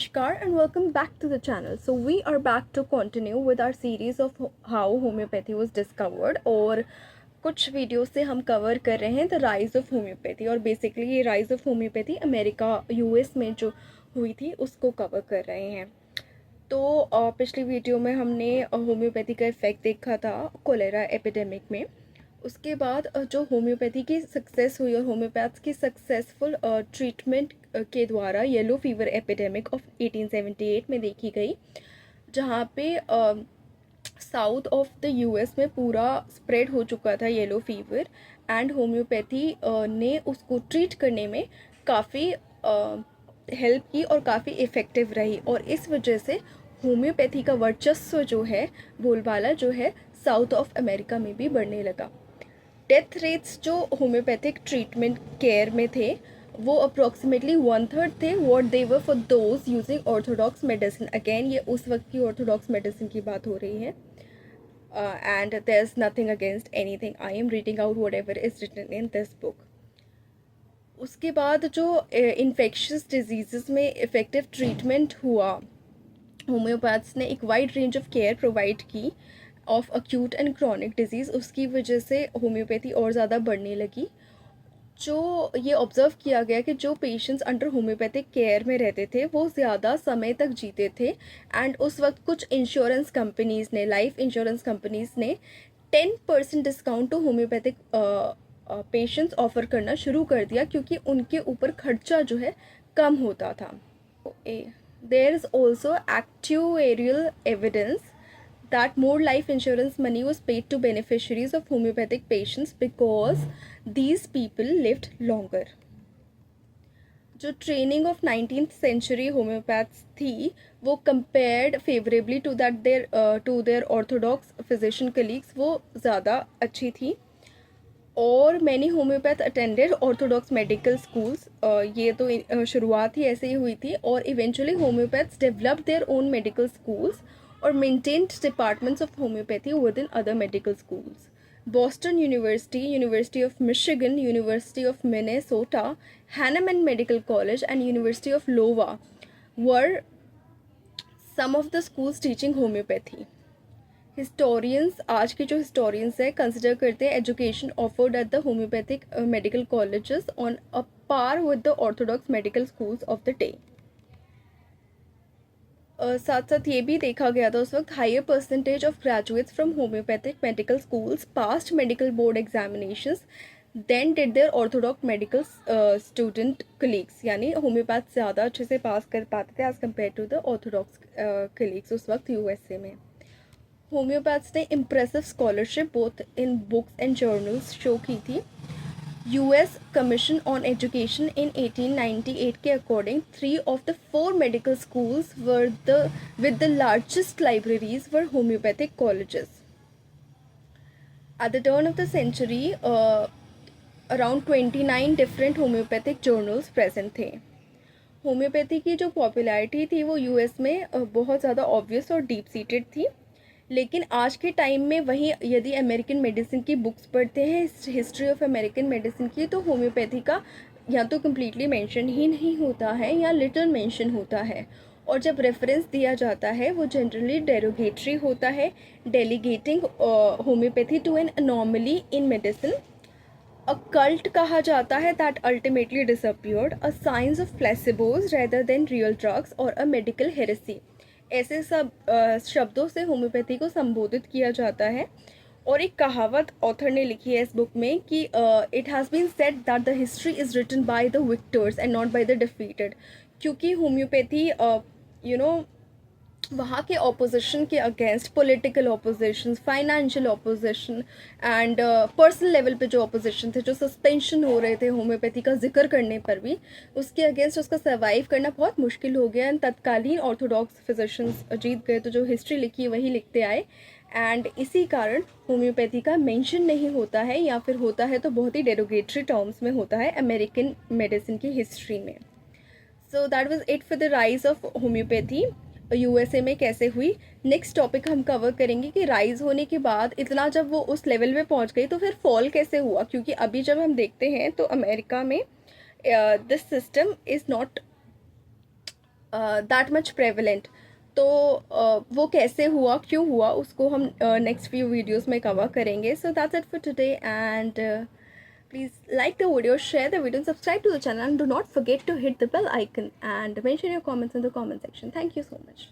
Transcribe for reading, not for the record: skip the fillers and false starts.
Namaskar and welcome back to the channel. So we are back to continue with our series of how homeopathy was discovered और कुछ video से हम cover कर रहे हैं the rise of homeopathy और basically ये rise of homeopathy America US में जो हुई थी उसको कवर कर रहे हैं। तो पिछली वीडियो में हमने होम्योपैथी का इफ़ेक्ट देखा था कोलेरा एपिडेमिक में। उसके बाद जो होम्योपैथी की सक्सेस हुई और होम्योपैथ्स की सक्सेसफुल ट्रीटमेंट के द्वारा येलो फीवर एपिडेमिक ऑफ 1878 में देखी गई, जहाँ पे साउथ ऑफ द यूएस में पूरा स्प्रेड हो चुका था येलो फीवर एंड होम्योपैथी ने उसको ट्रीट करने में काफ़ी हेल्प की और काफ़ी इफ़ेक्टिव रही और इस वजह से होम्योपैथी का वर्चस्व जो है, बोलबाला जो है, साउथ ऑफ अमेरिका में भी बढ़ने लगा। डेथ रेट्स जो होम्योपैथिक ट्रीटमेंट केयर में थे वो अप्रॉक्सीमेटली 1/3 थे what they were for those using Orthodox medicine. Again ये उस वक्त की ऑर्थोडॉक्स मेडिसिन की बात हो रही है and there is nothing against anything, I am reading out whatever is written in this book. उसके बाद जो इन्फेक्शियस डिजीज़ में इफ़ेक्टिव ट्रीटमेंट हुआ, होम्योपैथ्स ने एक wide range of care provide की of acute and chronic disease. उसकी वजह से होम्योपैथी और ज़्यादा बढ़ने लगी। जो ये ऑब्ज़र्व किया गया कि जो पेशेंट्स अंडर होम्योपैथिक केयर में रहते थे वो ज़्यादा समय तक जीते थे एंड उस वक्त कुछ इंश्योरेंस कंपनीज़ ने, लाइफ इंश्योरेंस कंपनीज़ ने 10% discount to homeopathic patients offer करना शुरू कर दिया क्योंकि उनके ऊपर खर्चा जो है कम होता था। There is also actuarial evidence that more life insurance money was paid to beneficiaries of homeopathic patients because these people lived longer. जो training of 19th century homeopaths थी वो compared favourably to their orthodox physician colleagues, वो ज़्यादा अच्छी थी और many homeopath attended orthodox medical schools. ये तो शुरुआत ही ऐसे ही हुई थी और eventually homeopaths developed their own medical schools or maintained departments of homeopathy within other medical schools. Boston University, University of Michigan, University of Minnesota, Hahnemann Medical College and University of Iowa were some of the schools teaching homeopathy. Historians, आज के जो historians है, consider करते हैं education offered at the homeopathic medical colleges on a par with the orthodox medical schools of the day. साथ साथ ये भी देखा गया था उस वक्त higher percentage of graduates from homeopathic medical schools passed medical board examinations than did their orthodox medical student colleagues, यानी होम्योपैथ ज़्यादा अच्छे से पास कर पाते थे as compare to the Orthodox colleagues उस वक्त यूएसए में। होम्योपैथ्स ने impressive scholarship both in books and journals show की थी। US Commission on Education in 1898 के according 3 of the 4 medical schools were with the largest libraries were homeopathic colleges. At the turn of the century, around 29 different homeopathic journals present थे। Homeopathy की जो popularity थी वो US में बहुत ज़्यादा obvious और डीप सीटेड थी, लेकिन आज के टाइम में वहीं यदि अमेरिकन मेडिसिन की बुक्स पढ़ते हैं, हिस्ट्री ऑफ अमेरिकन मेडिसिन की, तो होम्योपैथी का या तो कम्प्लीटली मेंशन ही नहीं होता है या लिटिल मेंशन होता है और जब रेफरेंस दिया जाता है वो जनरली डेरोगेटरी होता है, delegating homeopathy to an anomaly in medicine. A cult कहा जाता है that ultimately disappeared, a science of placebos rather than real drugs और अ मेडिकल हेरेसी। ऐसे सब शब्दों से होम्योपैथी को संबोधित किया जाता है और एक कहावत ऑथर ने लिखी है इस बुक में कि it has been said that the history is written by the victors and not by the defeated, क्योंकि होम्योपैथी वहाँ के ऑपोजिशन के against, political opposition, financial opposition and personal level पे जो ऑपोजिशन थे, जो सस्पेंशन हो रहे थे होम्योपैथी का जिक्र करने पर भी, उसके अगेंस्ट उसका सर्वाइव करना बहुत मुश्किल हो गया एंड तत्कालीन ऑर्थोडॉक्स फिजिशियंस जीत गए, तो जो हिस्ट्री लिखी वही लिखते आए एंड इसी कारण होम्योपैथी का मेंशन नहीं होता है या फिर होता है तो बहुत ही डेरोगेटरी टर्म्स में होता है अमेरिकन मेडिसिन की हिस्ट्री में। So that was it for the rise of homeopathy USA में कैसे हुई। नेक्स्ट टॉपिक हम कवर करेंगे कि राइज होने के बाद इतना जब वो उस लेवल पे पहुंच गई तो फिर फॉल कैसे हुआ, क्योंकि अभी जब हम देखते हैं तो अमेरिका में this system is not that much prevalent. तो वो कैसे हुआ, क्यों हुआ, उसको हम नेक्स्ट फ्यू वीडियोस में कवर करेंगे। So that's it for today, and please like the video, share the video, and subscribe to the channel, and do not forget to hit the bell icon and mention your comments in the comment section. Thank you so much.